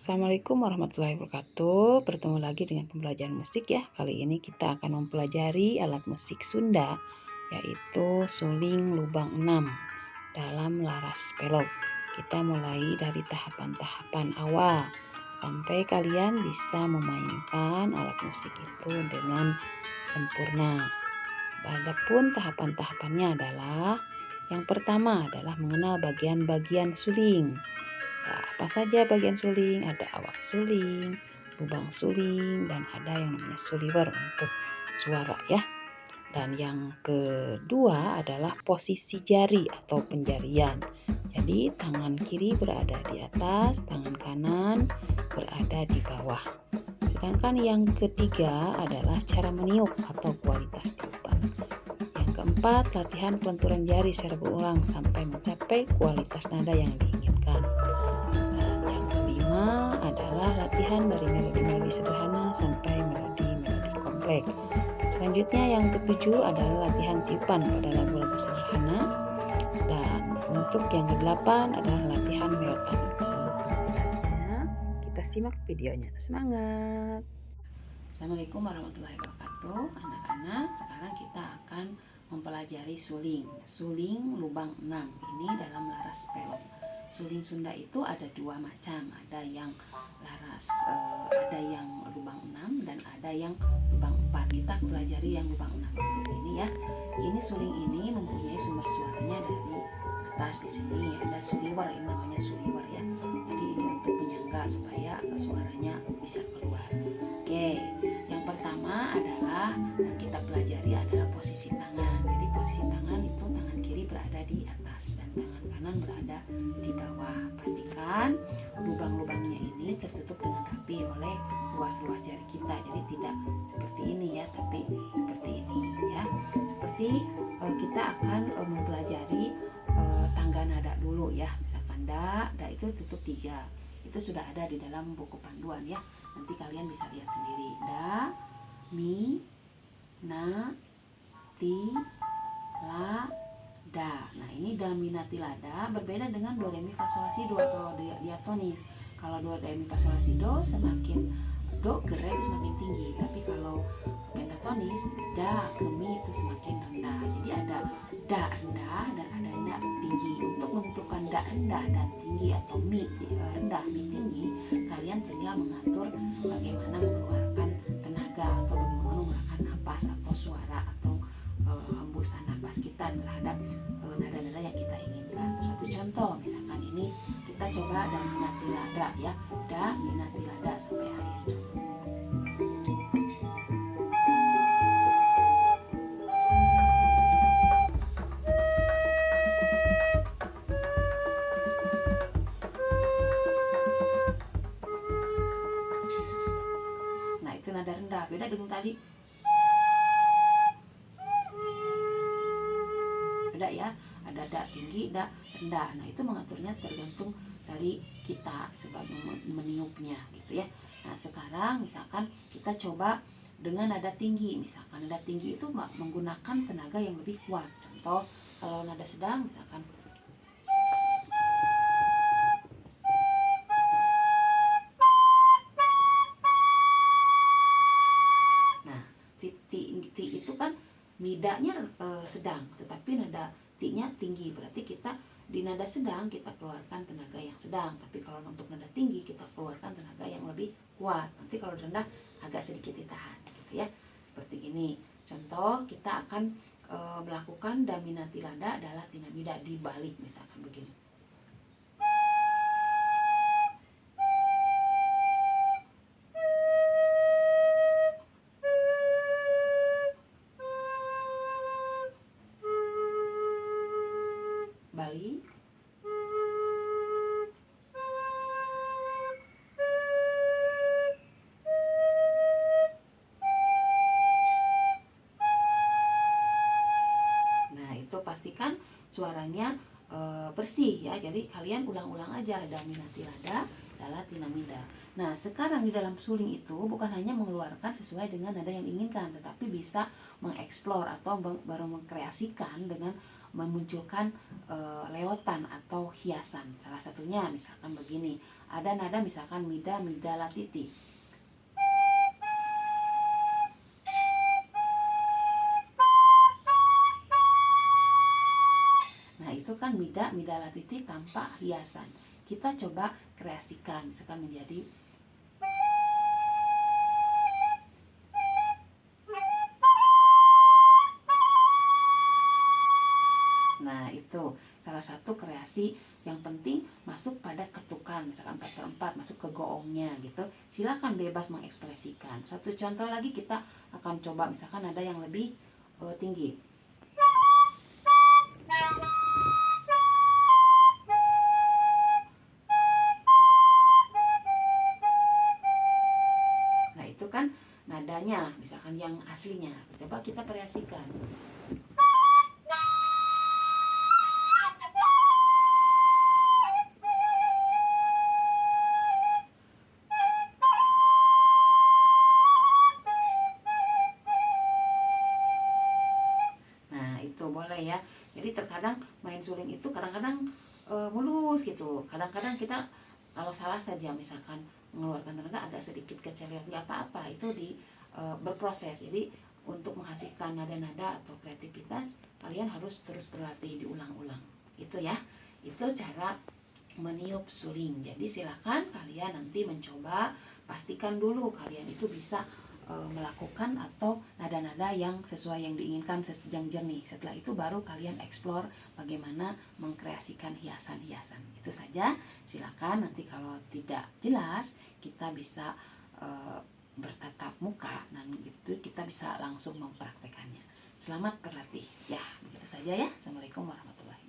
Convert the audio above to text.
Assalamualaikum warahmatullahi wabarakatuh. Bertemu lagi dengan pembelajaran musik ya. Kali ini kita akan mempelajari alat musik Sunda, yaitu suling lubang 6 dalam laras pelok. Kita mulai dari tahapan-tahapan awal sampai kalian bisa memainkan alat musik itu dengan sempurna. Adapun tahapan-tahapannya adalah yang pertama adalah mengenal bagian-bagian suling. Nah, apa saja bagian suling? Ada awak suling, lubang suling, dan ada yang namanya suliwer untuk suara ya. Dan yang kedua adalah posisi jari atau penjarian. Jadi tangan kiri berada di atas, tangan kanan berada di bawah. Sedangkan yang ketiga adalah cara meniup atau kualitas tiupan. Yang keempat, latihan pelenturan jari secara berulang sampai mencapai kualitas nada yang diinginkan. Dan yang kelima adalah latihan dari melodi-melodi sederhana sampai melodi-melodi kompleks. Selanjutnya yang ketujuh adalah latihan tiupan pada lagu-lagu sederhana. Dan untuk yang kedelapan adalah latihan melotani. Untuk jelasnya, kita simak videonya. Semangat! Assalamualaikum warahmatullahi wabarakatuh. Anak-anak, sekarang kita akan mempelajari suling. Suling lubang 6 ini dalam laras pelok. Suling Sunda itu ada dua macam, ada yang laras ada yang lubang 6 dan ada yang lubang 4. Kita pelajari yang lubang 6 dulu ini ya. Ini suling ini mempunyai sumber suaranya dari atas. Di sini ada suliwer, ini namanya suliwer ya. Jadi ini untuk penyangga supaya suaranya bisa keluar. Oke, yang pertama adalah yang kita pelajari adalah posisi tangan. Jadi posisi tangan itu tangan kiri berada di atas dan tangan kanan berada di bawah. Pastikan lubang-lubangnya ini tertutup dengan rapi oleh ruas-ruas jari kita. Jadi tidak seperti ini ya, tapi seperti ini ya. Seperti kita akan mempelajari tangga nada dulu ya. Misalkan da itu tutup 3. Itu sudah ada di dalam buku panduan ya. Nanti kalian bisa lihat sendiri. Da, mi, na, ti, la, da. Nah ini da, mi, na, ti, la, da berbeda dengan do, re, mi, fa, sol, la, si, do atau diatonis. Kalau do, re, mi, fa, sol, la, si, do semakin do ke re itu semakin tinggi. Tapi kalau pentatonis da ke mi itu semakin rendah. Jadi ada da rendah dan ada da tinggi. Untuk menentukan da rendah dan tinggi atau mi rendah, mi tinggi, kalian tinggal mengatur bagaimana mengeluarkan tenaga atau bagaimana mengeluarkan napas atau suara atau hembusan napas kita terhadap nada-nada yang kita inginkan. Suatu contoh, misalkan ini kita coba da minati lada ya, da minati lada sampai akhir. Nah itu nada rendah, beda dengan tadi. Beda ya, ada da tinggi, da rendah. Nah itu mengaturnya tergantung dari kita sebagai meniupnya gitu ya. Nah sekarang misalkan kita coba dengan nada tinggi. Misalkan nada tinggi itu menggunakan tenaga yang lebih kuat. Contoh kalau nada sedang misalkan ti itu kan midanya sedang, tetapi nada ti-nya tinggi. Berarti kita di nada sedang kita keluarkan tenaga yang sedang, tapi kalau untuk nada tinggi kita keluarkan tenaga yang lebih kuat. Nanti kalau rendah agak sedikit ditahan gitu ya. Seperti ini. Contoh kita akan melakukan da minati lada adalah tina mida dibalik misalkan begini. Balik. Nah itu pastikan suaranya bersih ya. Jadi kalian ulang-ulang aja da minati lada adalah tina mida. Nah sekarang di dalam suling itu bukan hanya mengeluarkan sesuai dengan nada yang diinginkan, tetapi bisa mengeksplor atau baru mengkreasikan dengan memunculkan leotan atau hiasan. Salah satunya misalkan begini, ada nada misalkan mida mida latiti. Nah itu kan mida mida latiti tanpa hiasan. Kita coba kreasikan misalkan menjadi itu salah satu kreasi yang penting masuk pada ketukan, misalkan 4/4 masuk ke goongnya gitu. Silakan bebas mengekspresikan. Satu contoh lagi kita akan coba misalkan ada yang lebih tinggi. Nah itu kan nadanya misalkan yang aslinya. Coba kita variasikan. Boleh ya. Jadi terkadang main suling itu kadang-kadang mulus gitu. Kadang-kadang kita kalau salah saja misalkan mengeluarkan tenaga agak sedikit keceliot, nggak apa-apa, itu berproses. Jadi untuk menghasilkan nada-nada atau kreativitas kalian harus terus berlatih, diulang-ulang. Itu ya. Itu cara meniup suling. Jadi silakan kalian nanti mencoba, pastikan dulu kalian itu bisa melakukan atau nada-nada yang sesuai yang diinginkan, yang jernih. Setelah itu baru kalian eksplor bagaimana mengkreasikan hiasan-hiasan. Itu saja. Silakan nanti kalau tidak jelas kita bisa bertatap muka dan itu kita bisa langsung mempraktekannya. Selamat berlatih. Ya, begitu saja ya. Assalamualaikum warahmatullahi wabarakatuh.